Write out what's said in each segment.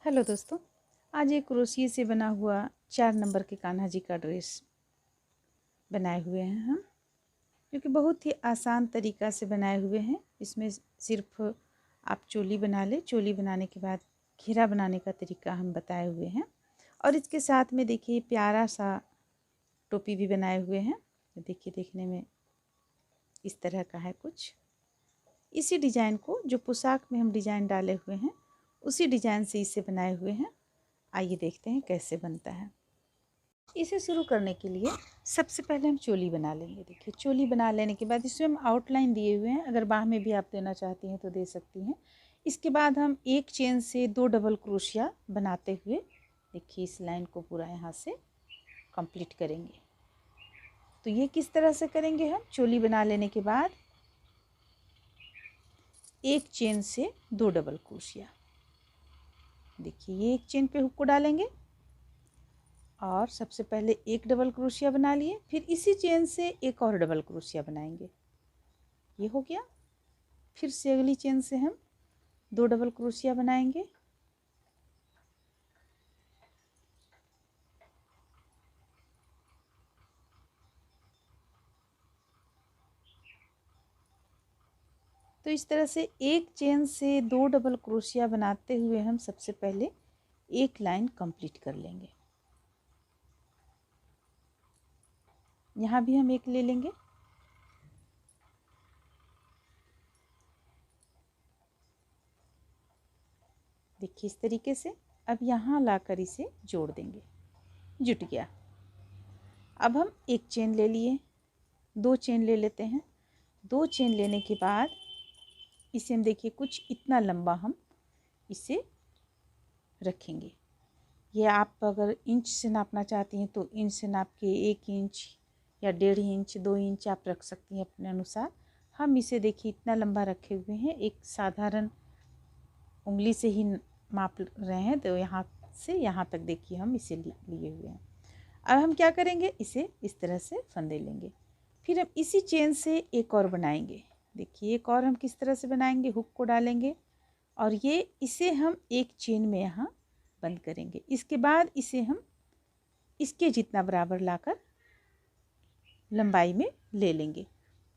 Hello दोस्तों, आज एक क्रोशिया से बना हुआ 4 नंबर के कान्हा जी का ड्रेस बनाए हुए हैं हम, जो कि बहुत ही आसान तरीक़ा से बनाए हुए हैं। इसमें सिर्फ आप चोली बना लें, चोली बनाने के बाद घेरा बनाने का तरीका हम बताए हुए हैं। और इसके साथ में देखिए प्यारा सा टोपी भी बनाए हुए हैं। देखिए देखने में इस तरह का है कुछ। इसी डिज़ाइन को जो पोशाक में हम डिज़ाइन डाले हुए हैं उसी डिज़ाइन से इसे बनाए हुए हैं। आइए देखते हैं कैसे बनता है। इसे शुरू करने के लिए सबसे पहले हम चोली बना लेंगे। देखिए चोली बना लेने के बाद इसमें हम आउटलाइन दिए हुए हैं, अगर बाह में भी आप देना चाहती हैं तो दे सकती हैं। इसके बाद हम एक चेन से 2 डबल क्रोशिया बनाते हुए देखिए इस लाइन को पूरा यहाँ से कंप्लीट करेंगे। तो ये किस तरह से करेंगे हम? चोली बना लेने के बाद एक चेन से 2 डबल क्रोशिया। देखिए ये एक चेन पे हुक को डालेंगे और सबसे पहले एक डबल क्रोशिया बना लिए, फिर इसी चेन से एक और डबल क्रोशिया बनाएंगे। ये हो गया। फिर से अगली चेन से हम 2 डबल क्रोशिया बनाएंगे। तो इस तरह से एक चेन से 2 डबल क्रोशिया बनाते हुए हम सबसे पहले एक लाइन कंप्लीट कर लेंगे। यहाँ भी हम एक ले लेंगे। देखिए इस तरीके से अब यहाँ लाकर इसे जोड़ देंगे। जुट गया। अब हम एक चेन ले लिए, 2 चेन ले लेते हैं। 2 चेन लेने के बाद इसे हम देखिए कुछ इतना लंबा हम इसे रखेंगे। ये आप अगर इंच से नापना चाहती हैं तो इंच से नाप के 1 इंच या 1.5 इंच 2 इंच आप रख सकती हैं अपने अनुसार। हम इसे देखिए इतना लंबा रखे हुए हैं, एक साधारण उंगली से ही माप रहे हैं, तो यहाँ से यहाँ तक देखिए हम इसे लिए हुए हैं। अब हम क्या करेंगे, इसे इस तरह से फंदे लेंगे। फिर हम इसी चेन से एक और बनाएंगे। देखिए एक और हम किस तरह से बनाएंगे, हुक को डालेंगे और ये इसे हम एक चेन में यहाँ बंद करेंगे। इसके बाद इसे हम इसके जितना बराबर लाकर लंबाई में ले लेंगे।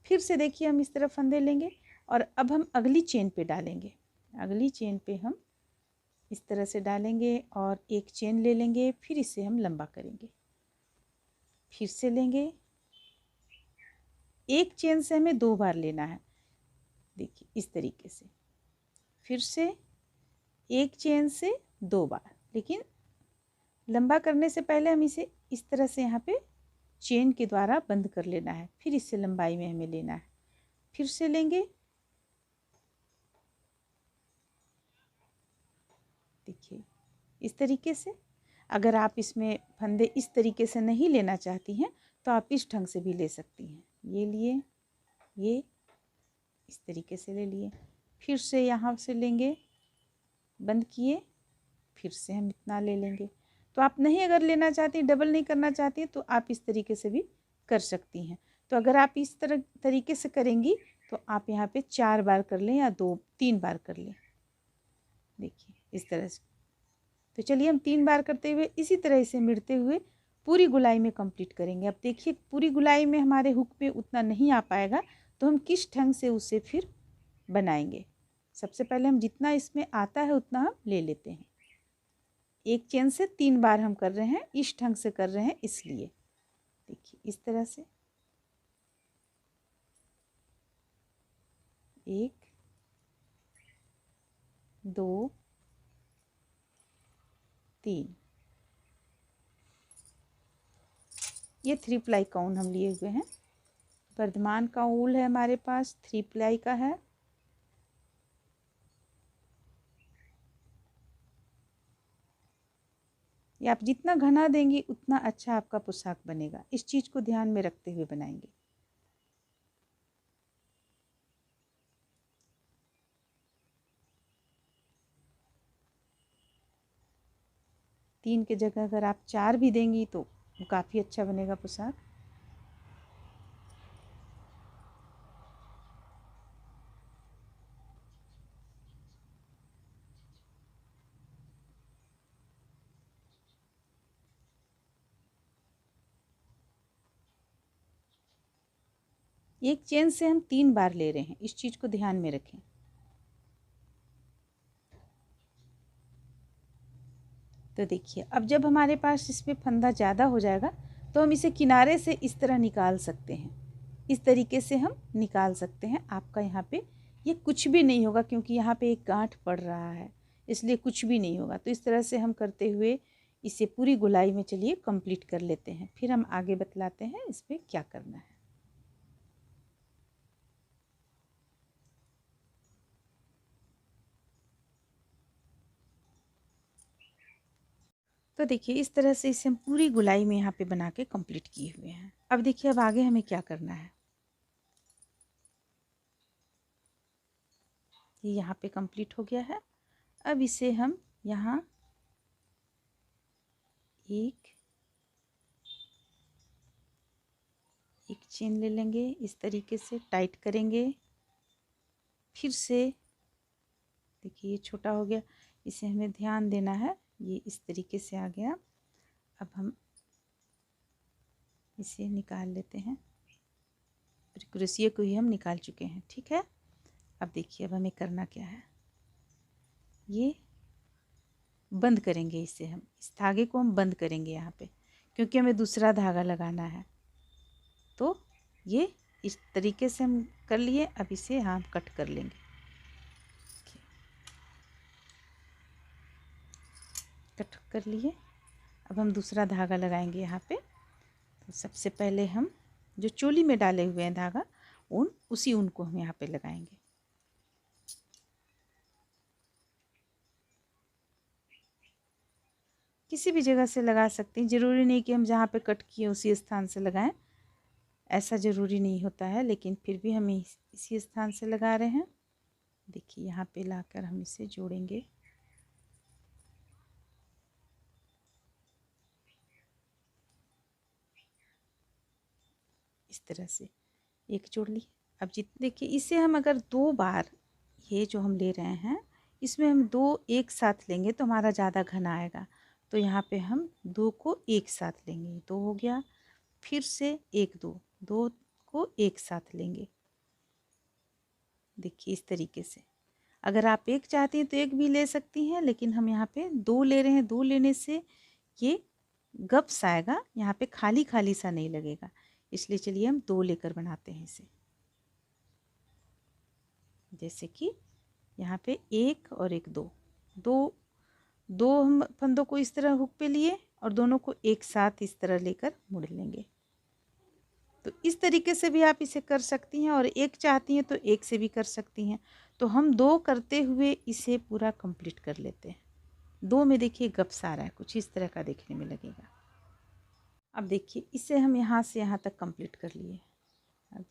फिर से देखिए हम इस तरह फंदे लेंगे और अब हम अगली चेन पे डालेंगे। अगली चेन पे हम इस तरह से डालेंगे और एक चेन ले लेंगे, फिर इसे हम लंबा करेंगे। फिर से लेंगे, एक चेन से हमें 2 बार लेना है। देखिए इस तरीके से फिर से एक चेन से 2 बार, लेकिन लंबा करने से पहले हम इसे इस तरह से यहाँ पे चेन के द्वारा बंद कर लेना है। फिर इससे लंबाई में हमें लेना है। फिर से लेंगे। देखिए इस तरीके से। अगर आप इसमें फंदे इस तरीके से नहीं लेना चाहती हैं तो आप इस ढंग से भी ले सकती हैं। ये लिए, ये इस तरीके से ले लिए, फिर से यहाँ से लेंगे, बंद किए, फिर से हम इतना ले लेंगे। तो आप नहीं अगर लेना चाहती, डबल नहीं करना चाहती, तो आप इस तरीके से भी कर सकती हैं। तो अगर आप इस तरह तरीके से करेंगी तो आप यहाँ पे 4 बार कर लें या 2-3 बार कर लें। देखिए इस तरह से। तो चलिए हम 3 बार करते हुए इसी तरह इसे मिड़ते हुए पूरी गुलाई में कंप्लीट करेंगे। अब देखिए पूरी गुलाई में हमारे हुक पे उतना नहीं आ पाएगा, तो हम किस ढंग से उसे फिर बनाएंगे। सबसे पहले हम जितना इसमें आता है उतना हम ले लेते हैं। एक चेन से 3 बार हम कर रहे हैं, इस ढंग से कर रहे हैं इसलिए। देखिए इस तरह से 1 2 3। ये 3 प्लाई का ऊन हम लिए हुए हैं। वर्धमान का ऊल है हमारे पास, 3 प्लाई का है। ये आप जितना घना देंगी उतना अच्छा आपका पोशाक बनेगा। इस चीज़ को ध्यान में रखते हुए बनाएंगे। तीन के जगह अगर आप 4 भी देंगी तो काफ़ी अच्छा बनेगा पोशाक। एक चेन से हम 3 बार ले रहे हैं, इस चीज़ को ध्यान में रखें। तो देखिए अब जब हमारे पास इसमें फंदा ज़्यादा हो जाएगा तो हम इसे किनारे से इस तरह निकाल सकते हैं। इस तरीके से हम निकाल सकते हैं। आपका यहाँ पे ये कुछ भी नहीं होगा क्योंकि यहाँ पे एक गांठ पड़ रहा है, इसलिए कुछ भी नहीं होगा। तो इस तरह से हम करते हुए इसे पूरी गोलाई में चलिए कंप्लीट कर लेते हैं, फिर हम आगे बतलाते हैं इस पर क्या करना है। तो देखिए इस तरह से इसे हम पूरी गोलाई में यहाँ पे बना के कंप्लीट किए हुए हैं। अब देखिए अब आगे हमें क्या करना है। ये यहाँ पे कंप्लीट हो गया है। अब इसे हम यहाँ एक चेन ले लेंगे, इस तरीके से टाइट करेंगे। फिर से देखिए ये छोटा हो गया, इसे हमें ध्यान देना है। ये इस तरीके से आ गया। अब हम इसे निकाल लेते हैं। क्रोशिया को ही हम निकाल चुके हैं, ठीक है। अब देखिए अब हमें करना क्या है। ये बंद करेंगे, इसे हम इस धागे को हम बंद करेंगे यहाँ पे, क्योंकि हमें दूसरा धागा लगाना है। तो ये इस तरीके से हम कर लिए। अब इसे हम कट कर लेंगे। कट कर लिए। अब हम दूसरा धागा लगाएंगे यहाँ पे। तो सबसे पहले हम जो चोली में डाले हुए हैं धागा, उसी ऊन को हम यहाँ पे लगाएंगे। किसी भी जगह से लगा सकते हैं, ज़रूरी नहीं कि हम जहाँ पे कट किए उसी स्थान से लगाएं, ऐसा ज़रूरी नहीं होता है। लेकिन फिर भी हम इसी स्थान से लगा रहे हैं। देखिए यहाँ पे लाकर हम इसे जोड़ेंगे। इस तरह से एक जोड़ लिए। अब देखिए इसे हम अगर 2 बार, ये जो हम ले रहे हैं इसमें हम 2 एक साथ लेंगे तो हमारा ज़्यादा घना आएगा। तो यहाँ पे हम 2 को एक साथ लेंगे, 2 हो गया। फिर से 1 2, 2 को एक साथ लेंगे। देखिए इस तरीके से। अगर आप एक चाहती हैं तो एक भी ले सकती हैं, लेकिन हम यहाँ पे 2 ले रहे हैं। 2 लेने से ये गप्स आएगा, यहाँ पे खाली खाली सा नहीं लगेगा, इसलिए चलिए हम 2 लेकर बनाते हैं इसे। जैसे कि यहाँ पे 1 और 1 2, 2 हम फंदों को इस तरह हुक पे लिए और दोनों को एक साथ इस तरह लेकर मुड़ लेंगे। तो इस तरीके से भी आप इसे कर सकती हैं, और एक चाहती हैं तो एक से भी कर सकती हैं। तो हम 2 करते हुए इसे पूरा कंप्लीट कर लेते हैं। 2 में देखिए गप्स आ रहा है, कुछ इस तरह का देखने में लगेगा। अब देखिए इसे हम यहाँ से यहाँ तक कंप्लीट कर लिए। अब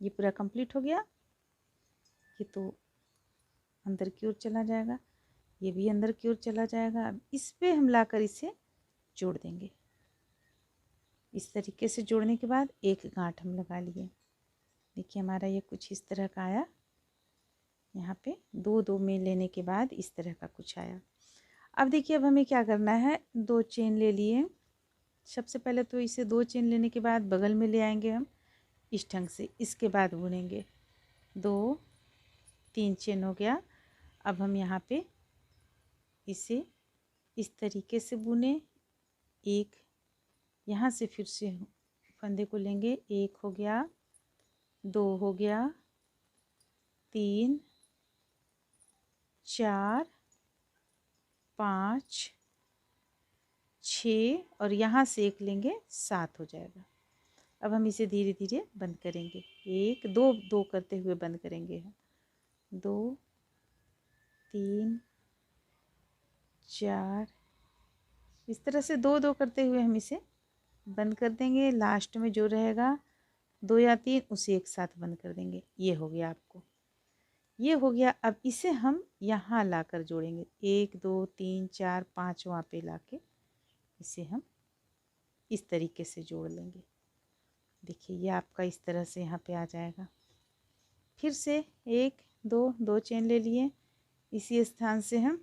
ये पूरा कंप्लीट हो गया। ये तो अंदर की ओर चला जाएगा, ये भी अंदर की ओर चला जाएगा। अब इस पे हम लाकर इसे जोड़ देंगे। इस तरीके से जोड़ने के बाद एक गांठ हम लगा लिए। देखिए हमारा ये कुछ इस तरह का आया। यहाँ पे 2 2 में लेने के बाद इस तरह का कुछ आया। अब देखिए अब हमें क्या करना है। 2 चेन ले लिए। सबसे पहले तो इसे 2 चेन लेने के बाद बगल में ले आएंगे हम इस ढंग से, इसके बाद बुनेंगे। 2 3 चेन हो गया। अब हम यहाँ पे इसे इस तरीके से बुने। एक यहाँ से फिर से फंदे को लेंगे। 1 हो गया, 2 हो गया, 3 4 5 6 और यहाँ से एक लेंगे, 7 हो जाएगा। अब हम इसे धीरे धीरे बंद करेंगे। 1 2 2 करते हुए बंद करेंगे हम। 2 3 4 इस तरह से 2 2 करते हुए हम इसे बंद कर देंगे। लास्ट में जो रहेगा 2 या 3 उसे एक साथ बंद कर देंगे। ये हो गया आपको, ये हो गया। अब इसे हम यहाँ लाकर जोड़ेंगे। 1 2 3 4 5 वहाँ पे लाके इसे हम इस तरीके से जोड़ लेंगे। देखिए ये आपका इस तरह से यहाँ पे आ जाएगा। फिर से 1 2 2 चेन ले लिए। इसी स्थान से हम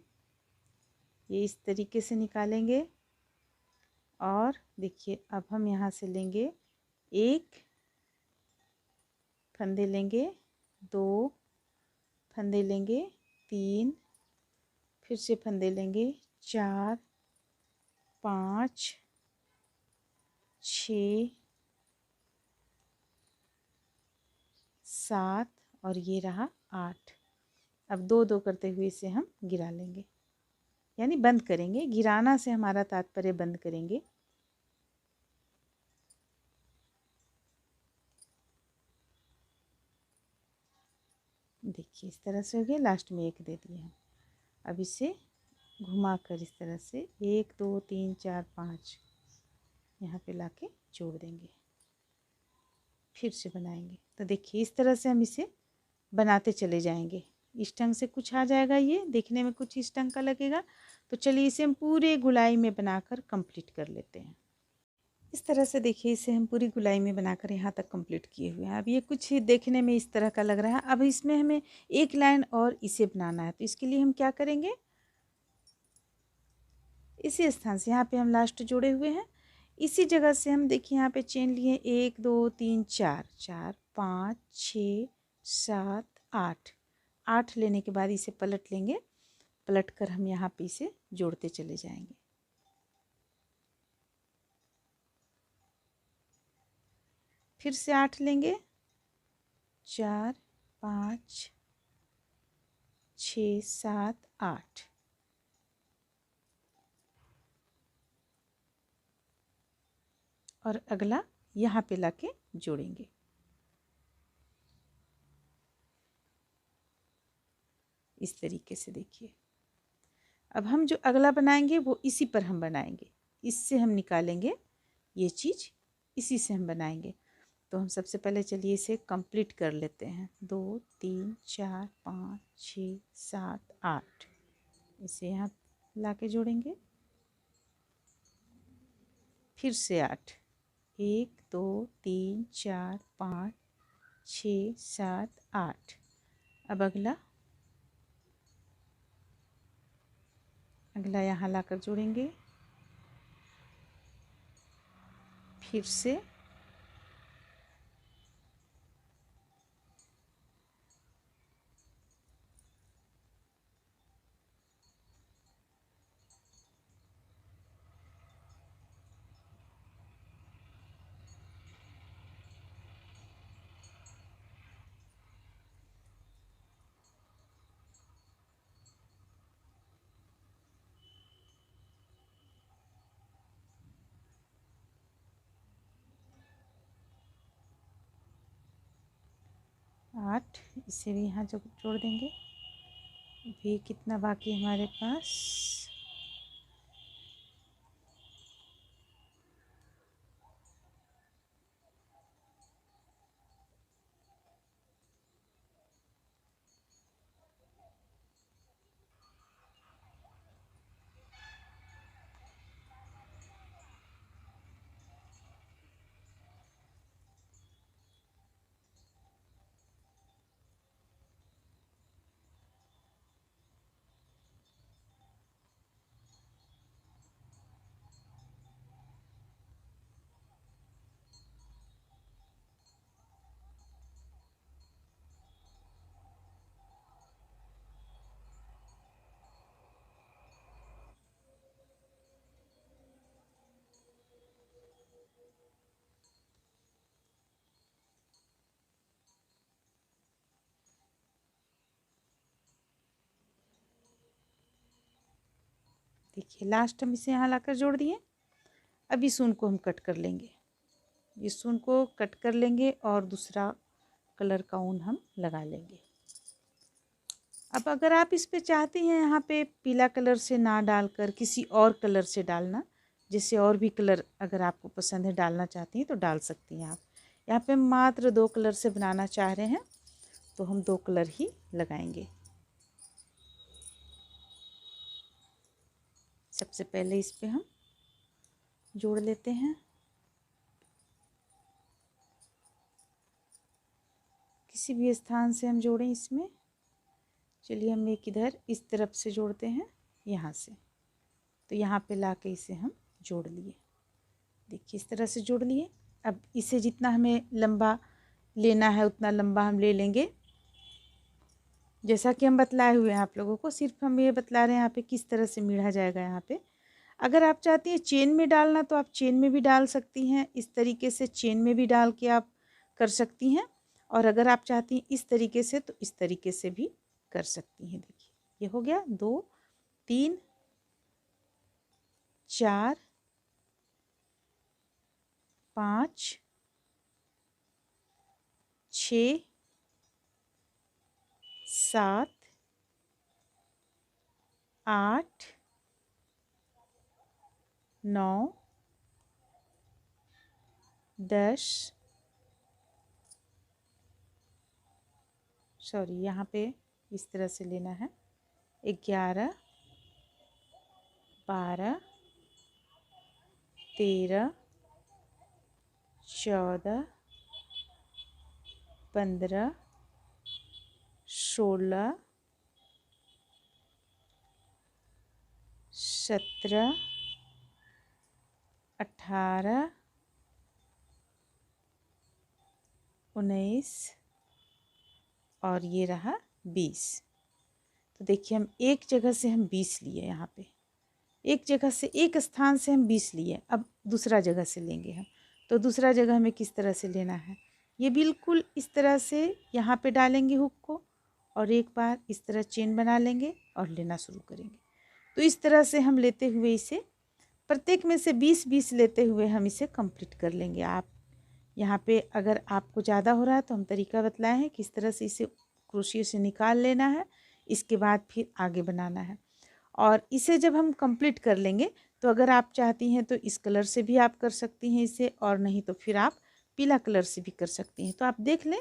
ये इस तरीके से निकालेंगे। और देखिए अब हम यहाँ से लेंगे एक फंदे, लेंगे 2 फंदे, लेंगे 3, फिर से फंदे लेंगे 4 5 6 7 और ये रहा 8। अब 2 2 करते हुए इसे हम गिरा लेंगे, यानी बंद करेंगे। गिराना से हमारा तात्पर्य बंद करेंगे। देखिए इस तरह से हो गया, लास्ट में एक दे दिए हम। अब इसे घुमा कर इस तरह से 1 2 3 4 5 यहाँ पे लाके जोड़ देंगे, फिर से बनाएंगे। तो देखिए इस तरह से हम इसे बनाते चले जाएंगे। इस ढंग से कुछ आ जाएगा, ये देखने में कुछ इस ढंग का लगेगा। तो चलिए इसे हम पूरे गुलाई में बनाकर कंप्लीट कर लेते हैं। इस तरह से देखिए इसे हम पूरी गुलाई में बनाकर यहाँ तक कंप्लीट किए हुए हैं। अब ये कुछ देखने में इस तरह का लग रहा है। अब इसमें हमें एक लाइन और इसे बनाना है। तो इसके लिए हम क्या करेंगे, इसी स्थान से यहाँ पे हम लास्ट जोड़े हुए हैं, इसी जगह से हम देखिए यहाँ पे चेन लिए 1 2 3 4 4 5 6 7 8 8 लेने के बाद इसे पलट लेंगे। पलट कर हम यहाँ पे इसे जोड़ते चले जाएंगे। फिर से 8 लेंगे, 4 5 6 7 8 और अगला यहाँ पे लाके जोड़ेंगे। इस तरीके से देखिए। अब हम जो अगला बनाएंगे वो इसी पर हम बनाएंगे, इससे हम निकालेंगे ये चीज़, इसी से हम बनाएंगे। तो हम सबसे पहले चलिए इसे कंप्लीट कर लेते हैं। 2 3 4 5 6 7 8 इसे यहाँ लाके जोड़ेंगे। फिर से 8 1 2 3 4 5 6 7 8। अब अगला यहाँ लाकर जोड़ेंगे। फिर से 8 इसे भी यहाँ जोड़ देंगे। भी कितना बाकी हमारे पास, देखिए लास्ट हम इसे यहाँ लाकर जोड़ दिए। अब इस ऊन को हम कट कर लेंगे, इस ऊन को कट कर लेंगे और दूसरा कलर का ऊन हम लगा लेंगे। अब अगर आप इस पे चाहती हैं यहाँ पे पीला कलर से ना डालकर किसी और कलर से डालना, जैसे और भी कलर अगर आपको पसंद है डालना चाहती हैं तो डाल सकती हैं आप। यहाँ पे मात्र 2 कलर से बनाना चाह रहे हैं तो हम 2 कलर ही लगाएंगे। सबसे पहले इस पे हम जोड़ लेते हैं। किसी भी स्थान से हम जोड़ें इसमें। चलिए हम एक इधर इस तरफ से जोड़ते हैं, यहाँ से। तो यहाँ पे लाके इसे हम जोड़ लिए। देखिए इस तरह से जोड़ लिए। अब इसे जितना हमें लंबा लेना है उतना लंबा हम ले लेंगे, जैसा कि हम बतलाए हुए हैं आप लोगों को। सिर्फ हम ये बतला रहे हैं यहाँ पे किस तरह से मिढ़ा जाएगा यहाँ पे। अगर आप चाहती हैं चेन में डालना तो आप चेन में भी डाल सकती हैं, इस तरीके से चेन में भी डाल के आप कर सकती हैं। और अगर आप चाहती हैं इस तरीके से तो इस तरीके से भी कर सकती हैं। देखिए ये हो गया 2 3 4 5 6 7 8 9 10, सॉरी यहाँ पे इस तरह से लेना है, 11 12 13 14 15 16 17 18 19 और ये रहा 20। तो देखिए हम एक जगह से हम 20 लिए, यहाँ पे एक जगह से एक स्थान से हम 20 लिए। अब दूसरा जगह से लेंगे हम, तो दूसरा जगह हमें किस तरह से लेना है, ये बिल्कुल इस तरह से यहाँ पे डालेंगे हुक को और एक बार इस तरह चेन बना लेंगे और लेना शुरू करेंगे। तो इस तरह से हम लेते हुए इसे प्रत्येक में से 20-20 लेते हुए हम इसे कंप्लीट कर लेंगे। आप यहाँ पे अगर आपको ज़्यादा हो रहा है तो हम तरीका बतलाए हैं किस तरह से इसे क्रोशिया से निकाल लेना है, इसके बाद फिर आगे बनाना है। और इसे जब हम कंप्लीट कर लेंगे तो अगर आप चाहती हैं तो इस कलर से भी आप कर सकती हैं इसे, और नहीं तो फिर आप पीला कलर से भी कर सकती हैं। तो आप देख लें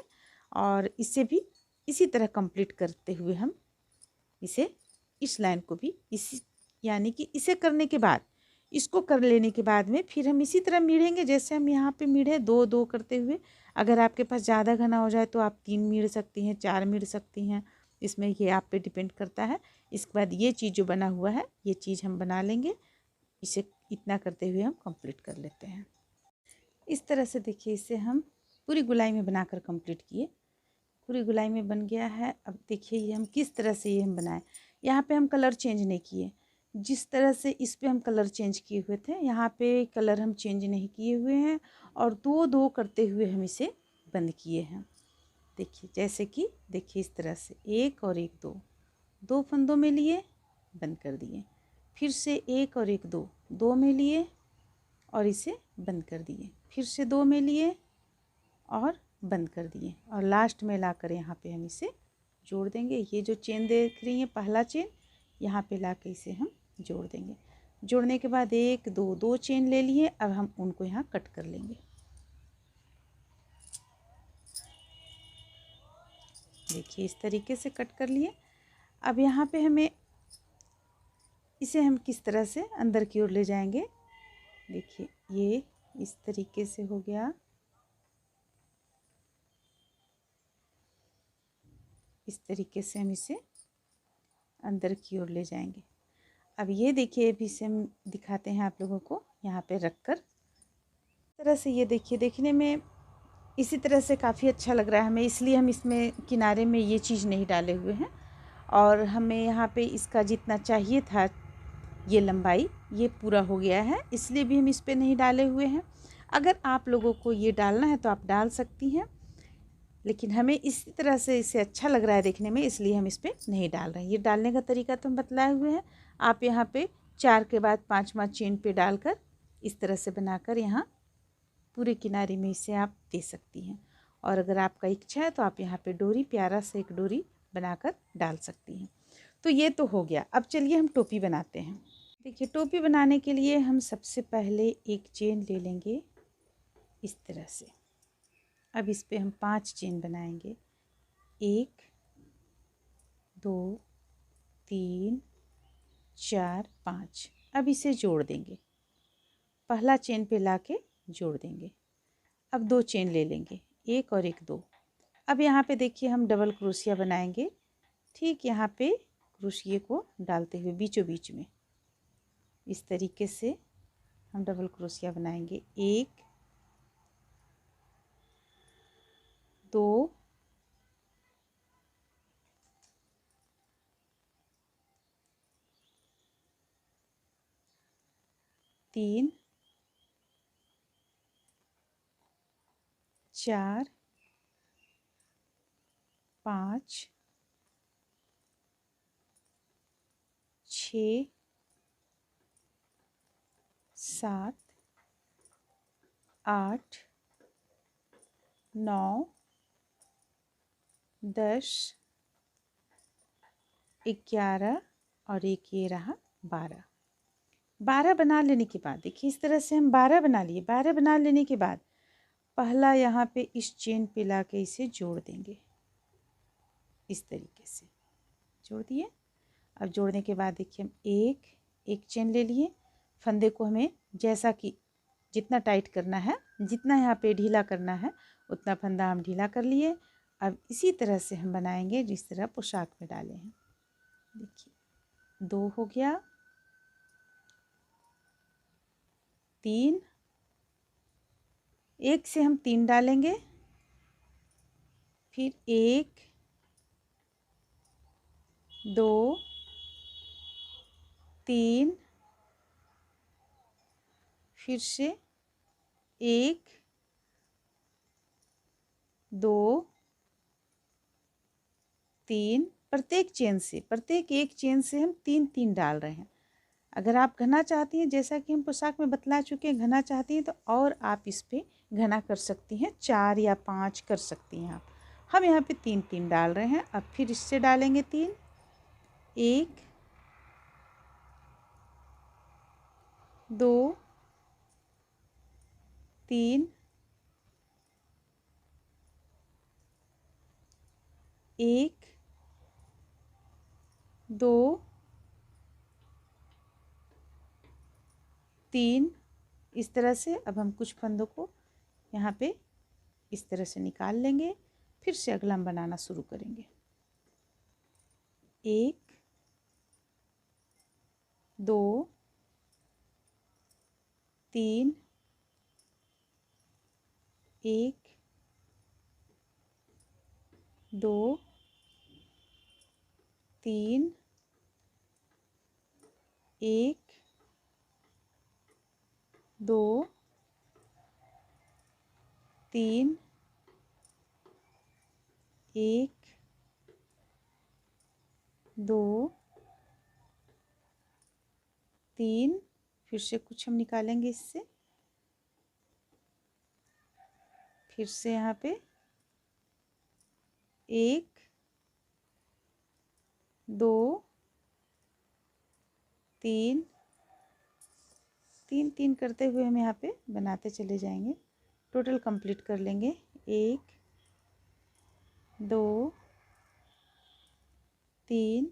और इसे भी इसी तरह कंप्लीट करते हुए हम इसे इस लाइन को भी इसी, यानी कि इसे करने के बाद इसको कर लेने के बाद में फिर हम इसी तरह मिढ़ेंगे जैसे हम यहाँ पे मिढ़े 2-2 करते हुए। अगर आपके पास ज़्यादा घना हो जाए तो आप 3 मिढ़ सकती हैं, 4 मिढ़ सकती हैं, इसमें ये आप पे डिपेंड करता है। इसके बाद ये चीज़ जो बना हुआ है ये चीज़ हम बना लेंगे, इसे इतना करते हुए हम कंप्लीट कर लेते हैं। इस तरह से देखिए इसे हम पूरी गोलाई में बनाकर कंप्लीट किए, पूरी गोलाई में बन गया है। अब देखिए ये हम किस तरह से ये हम बनाए, यहाँ पे हम कलर चेंज नहीं किए, जिस तरह से इस पे हम कलर चेंज किए हुए थे यहाँ पे कलर हम चेंज नहीं किए हुए हैं और 2-2 करते हुए हम इसे बंद किए हैं। देखिए जैसे कि देखिए इस तरह से 1 और 1 2 फंदों में लिए बंद कर दिए, फिर से 1 और 1 2 में लिए और इसे बंद कर दिए, फिर से 2 में लिए और बंद कर दिए, और लास्ट में लाकर यहाँ पे हम इसे जोड़ देंगे। ये जो चेन देख रही हैं पहला चेन, यहाँ पे लाके इसे हम जोड़ देंगे। जोड़ने के बाद 1 2 चेन ले लिए, अब हम उनको यहाँ कट कर लेंगे। देखिए इस तरीके से कट कर लिए। अब यहाँ पे हमें इसे हम किस तरह से अंदर की ओर ले जाएंगे, देखिए ये इस तरीके से हो गया, इस तरीके से हम इसे अंदर की ओर ले जाएंगे। अब ये देखिए अभी से हम दिखाते हैं आप लोगों को यहाँ पे रख कर, इस तरह से ये देखिए देखने में इसी तरह से काफ़ी अच्छा लग रहा है हमें, इसलिए हम इसमें किनारे में ये चीज़ नहीं डाले हुए हैं। और हमें यहाँ पे इसका जितना चाहिए था ये लंबाई ये पूरा हो गया है, इसलिए भी हम इस पे नहीं डाले हुए हैं। अगर आप लोगों को ये डालना है तो आप डाल सकती हैं, लेकिन हमें इसी तरह से इसे अच्छा लग रहा है देखने में, इसलिए हम इस पर नहीं डाल रहे हैं। ये डालने का तरीका तो हम बतलाए हुए हैं। आप यहाँ पे 4 के बाद 5वां चेन पे डालकर इस तरह से बनाकर यहाँ पूरे किनारे में इसे आप दे सकती हैं। और अगर आपका इच्छा है तो आप यहाँ पे डोरी प्यारा से एक डोरी बनाकर डाल सकती हैं। तो ये तो हो गया। अब चलिए हम टोपी बनाते हैं। देखिए टोपी बनाने के लिए हम सबसे पहले एक चेन ले लेंगे इस तरह से। अब इस पे हम 5 चेन बनाएंगे, 1 2 3 4 5। अब इसे जोड़ देंगे, पहला चेन पे लाके जोड़ देंगे। अब 2 चेन ले लेंगे, 1 और 1 2। अब यहाँ पे देखिए हम डबल क्रोशिया बनाएंगे, ठीक यहाँ पे क्रोशिये को डालते हुए बीचों बीच में इस तरीके से हम डबल क्रोशिया बनाएंगे। 1 2 3 4 5 6 7 8 9 10 11 और एक ये रहा 12। 12 बना लेने के बाद देखिए इस तरह से हम 12 बना लिए। 12 बना लेने के बाद पहला यहाँ पे इस चेन पे ला के इसे जोड़ देंगे। इस तरीके से जोड़ दिए। अब जोड़ने के बाद देखिए हम एक चेन ले लिए। फंदे को हमें जैसा कि जितना टाइट करना है, जितना यहाँ पे ढीला करना है उतना फंदा हम ढीला कर लिए। अब इसी तरह से हम बनाएंगे जिस तरह पोशाक में डाले हैं। देखिए 2 हो गया, 3, एक से हम 3 डालेंगे, फिर 1 2 3, फिर से 1 2 3। प्रत्येक एक चेन से हम 3 डाल रहे हैं। अगर आप घना चाहती हैं, जैसा कि हम पोशाक में बतला चुके हैं, घना चाहती हैं तो और आप इस पे घना कर सकती हैं, 4 या 5 कर सकती हैं आप। हम यहाँ पे 3 डाल रहे हैं। अब फिर इससे डालेंगे 3, 1 2 3 1 2 3। इस तरह से अब हम कुछ फंदों को यहाँ पे इस तरह से निकाल लेंगे। फिर से अगला हम बनाना शुरू करेंगे। 1 2 3 1 2 3 1 2 3 1 2 3। फिर से कुछ हम निकालेंगे इससे। फिर से यहाँ पे 1 2 3 3 करते हुए हम यहाँ पे बनाते चले जाएंगे। टोटल कंप्लीट कर लेंगे। 1 2 3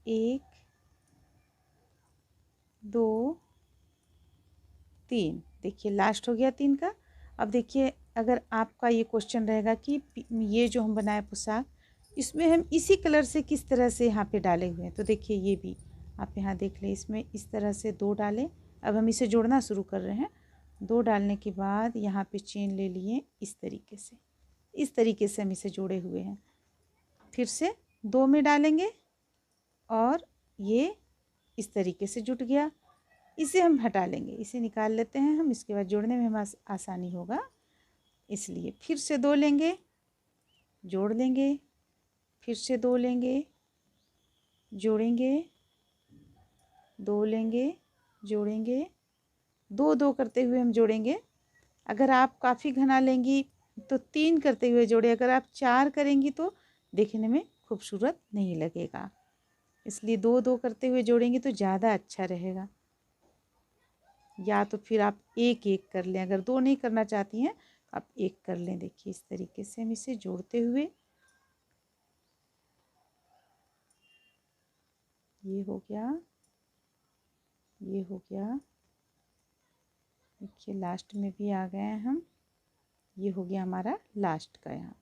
1 2 3। देखिए लास्ट हो गया 3 का। अब देखिए अगर आपका ये क्वेश्चन रहेगा कि ये जो हम बनाए पोशाक, इसमें हम इसी कलर से किस तरह से यहाँ पे डाले हुए हैं, तो देखिए ये भी आप यहाँ देख लें। इसमें इस तरह से 2 डालें। अब हम इसे जोड़ना शुरू कर रहे हैं। 2 डालने के बाद यहाँ पे चेन ले लिए इस तरीके से हम इसे जोड़े हुए हैं। फिर से 2 में डालेंगे और ये इस तरीके से जुट गया। इसे हम हटा लेंगे, इसे निकाल लेते हैं हम। इसके बाद जोड़ने में हमें आसानी होगा, इसलिए फिर से 2 लेंगे, जोड़ लेंगे, फिर से 2 लेंगे, जोड़ेंगे, 2 लेंगे, जोड़ेंगे, 2 करते हुए हम जोड़ेंगे। अगर आप काफ़ी घना लेंगी तो 3 करते हुए जोड़े। अगर आप 4 करेंगी तो देखने में खूबसूरत नहीं लगेगा, इसलिए 2 करते हुए जोड़ेंगे तो ज़्यादा अच्छा रहेगा। या तो फिर आप 1 कर लें। अगर 2 नहीं करना चाहती हैं आप 1 कर लें। देखिए इस तरीके से हम इसे जोड़ते हुए, ये हो गया, ये हो गया। देखिए लास्ट में भी आ गए हैं हम। ये हो गया हमारा लास्ट का यहाँ।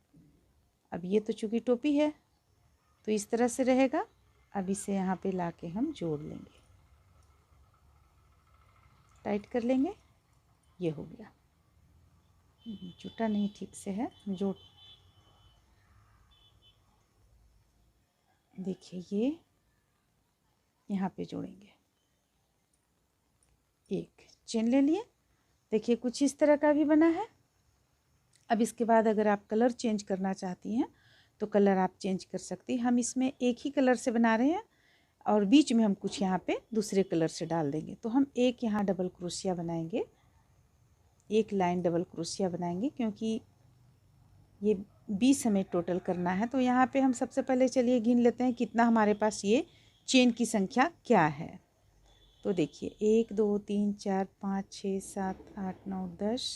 अब ये तो चूँकि टोपी है तो इस तरह से रहेगा। अब इसे यहाँ पे लाके हम जोड़ लेंगे, टाइट कर लेंगे। ये हो गया, जुटा नहीं ठीक से है, जोड़। देखिए ये यहाँ पे जोड़ेंगे, एक चेन ले लिए। देखिए कुछ इस तरह का भी बना है। अब इसके बाद अगर आप कलर चेंज करना चाहती हैं तो कलर आप चेंज कर सकती हैं। हम इसमें एक ही कलर से बना रहे हैं और बीच में हम कुछ यहाँ पे दूसरे कलर से डाल देंगे। तो हम एक यहाँ डबल क्रोशिया बनाएंगे, एक लाइन डबल क्रोशिया बनाएंगे, क्योंकि ये 20 हमें टोटल करना है। तो यहाँ पे हम सबसे पहले चलिए गिन लेते हैं कितना हमारे पास ये चेन की संख्या क्या है। तो देखिए 1 2 3 4 5 6 7 8 9 10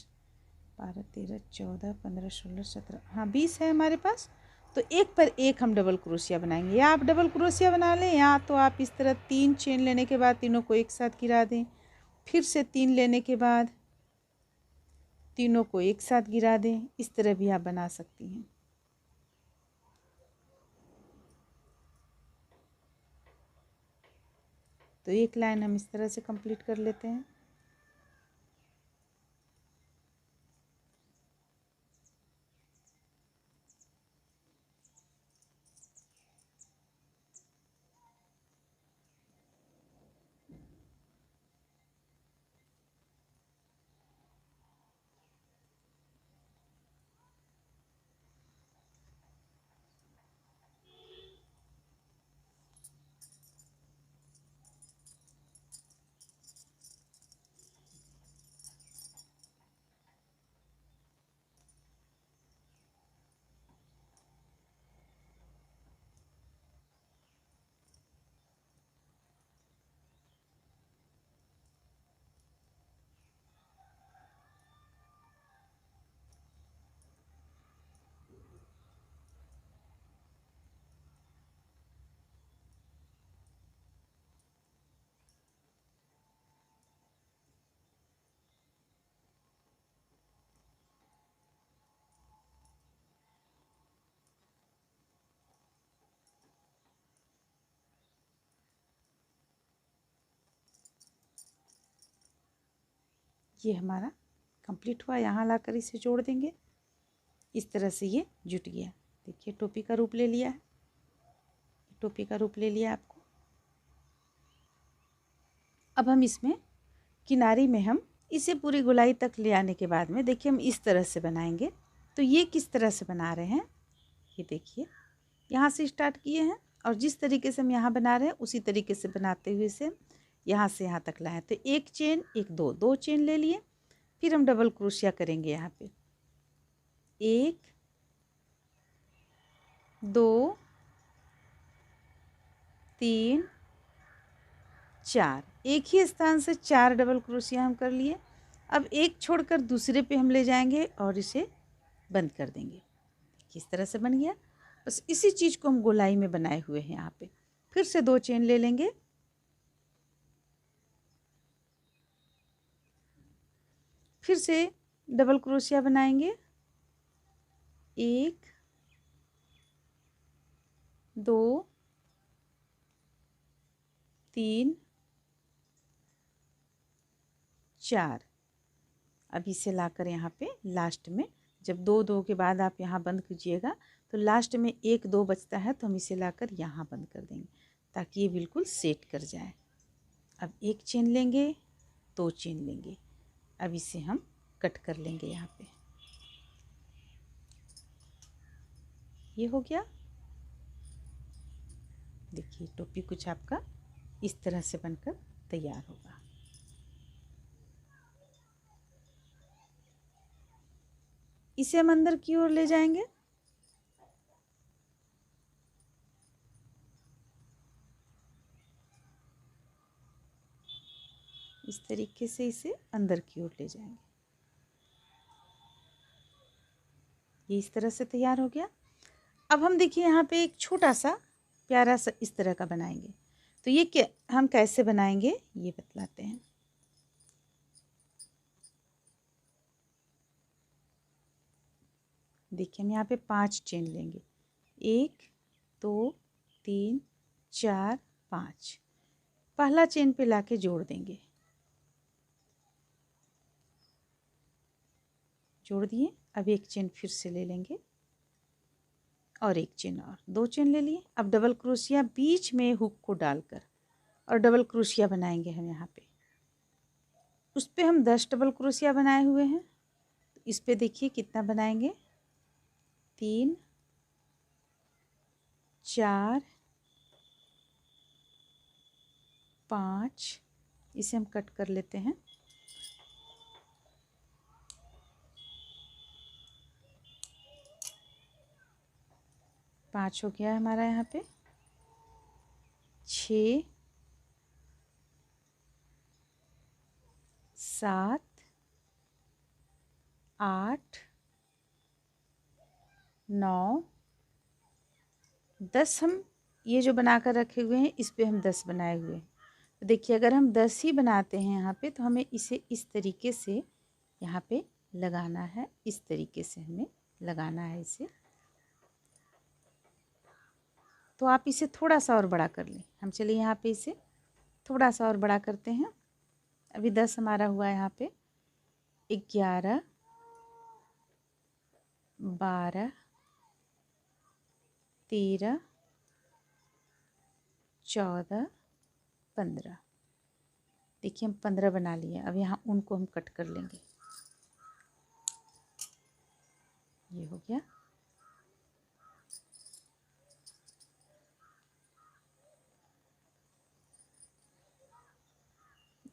12 13 14 15 16 17, हाँ 20 है हमारे पास। तो एक पर एक हम डबल क्रोशिया बनाएंगे, या आप डबल क्रोशिया बना लें, या तो आप इस तरह 3 चेन लेने के बाद तीनों को एक साथ गिरा दें, फिर से 3 लेने के बाद तीनों को एक साथ गिरा दें। इस तरह भी आप बना सकती हैं। तो एक लाइन हम इस तरह से कंप्लीट कर लेते हैं। ये हमारा कंप्लीट हुआ। यहाँ लाकर इसे जोड़ देंगे। इस तरह से ये जुट गया। देखिए टोपी का रूप ले लिया है, टोपी का रूप ले लिया आपको। अब हम इसमें किनारी में हम इसे पूरी गोलाई तक ले आने के बाद में देखिए हम इस तरह से बनाएंगे। तो ये किस तरह से बना रहे हैं, ये देखिए यहाँ से स्टार्ट किए हैं और जिस तरीके से हम यहाँ बना रहे हैं उसी तरीके से बनाते हुए से यहाँ से यहाँ तक लाएं। तो एक चेन, एक दो, दो चेन ले लिए, फिर हम डबल क्रोशिया करेंगे। यहाँ पे 1 2 3 4, एक ही स्थान से 4 डबल क्रोशिया हम कर लिए। अब एक छोड़कर दूसरे पे हम ले जाएंगे और इसे बंद कर देंगे। किस तरह से बन गया। बस इसी चीज़ को हम गोलाई में बनाए हुए हैं। यहाँ पे फिर से 2 चेन ले लेंगे, फिर से डबल क्रोशिया बनाएंगे। 1 2 3 4। अब इसे लाकर यहाँ पे लास्ट में, जब 2 2 के बाद आप यहाँ बंद कीजिएगा तो लास्ट में 1 2 बचता है, तो हम इसे लाकर यहाँ बंद कर देंगे ताकि ये बिल्कुल सेट कर जाए। अब एक चेन लेंगे, 2 चेन लेंगे। अब इसे हम कट कर लेंगे। यहाँ पे ये हो गया। देखिए टोपी कुछ आपका इस तरह से बनकर तैयार होगा। इसे हम अंदर की ओर ले जाएंगे। इस तरीके से इसे अंदर की ओर ले जाएंगे। ये इस तरह से तैयार हो गया। अब हम देखिए यहाँ पे एक छोटा सा प्यारा सा इस तरह का बनाएंगे। तो ये क्या हम कैसे बनाएंगे ये बतलाते हैं। देखिए हम यहाँ पे 5 चेन लेंगे, 1 2 3 4 5। पहला चेन पे लाके जोड़ देंगे, जोड़ दिए। अब एक चेन फिर से ले लेंगे और एक चेन और, 2 चेन ले लिए। अब डबल क्रोशिया बीच में हुक को डालकर और डबल क्रोशिया बनाएंगे हम यहाँ पे। उस पे हम 10 डबल क्रोशिया बनाए हुए हैं, तो इस पे देखिए कितना बनाएंगे, 3 4 5। इसे हम कट कर लेते हैं। पाँच हो गया हमारा यहाँ पे, 6 7 8 9 10। हम ये जो बनाकर रखे हुए हैं इस पे हम 10 बनाए हुए हैं। तो देखिए अगर हम 10 ही बनाते हैं यहाँ पे, तो हमें इसे इस तरीके से यहाँ पे लगाना है, इस तरीके से हमें लगाना है इसे। तो आप इसे थोड़ा सा और बड़ा कर लें। हम चलिए यहाँ पे इसे थोड़ा सा और बड़ा करते हैं। अभी 10 हमारा हुआ है यहाँ पे, 11 12 13 14 15। देखिए हम 15 बना लिए। अब यहाँ उनको हम कट कर लेंगे, ये हो गया।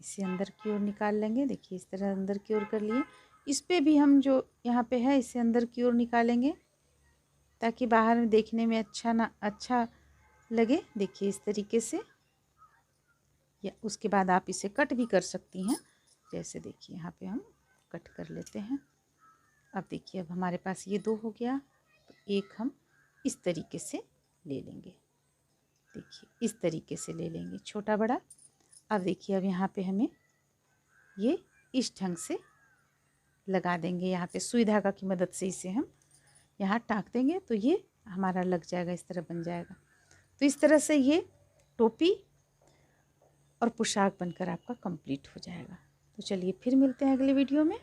इसे अंदर की ओर निकाल लेंगे। देखिए इस तरह अंदर की ओर कर लिए। इस पे भी हम जो यहाँ पे है इसे अंदर की ओर निकालेंगे ताकि बाहर में देखने में अच्छा लगे। देखिए इस तरीके से, या उसके बाद आप इसे कट भी कर सकती हैं। जैसे देखिए यहाँ पे हम कट कर लेते हैं। अब देखिए अब हमारे पास ये 2 हो गया, तो एक हम इस तरीके से ले लेंगे। देखिए इस तरीके से ले लेंगे, छोटा बड़ा। अब देखिए अब यहाँ पे हमें ये इस ढंग से लगा देंगे। यहाँ पे सुई धागा की मदद से इसे हम यहाँ टाँक देंगे, तो ये हमारा लग जाएगा, इस तरह बन जाएगा। तो इस तरह से ये टोपी और पोशाक बनकर आपका कंप्लीट हो जाएगा। तो चलिए फिर मिलते हैं अगले वीडियो में।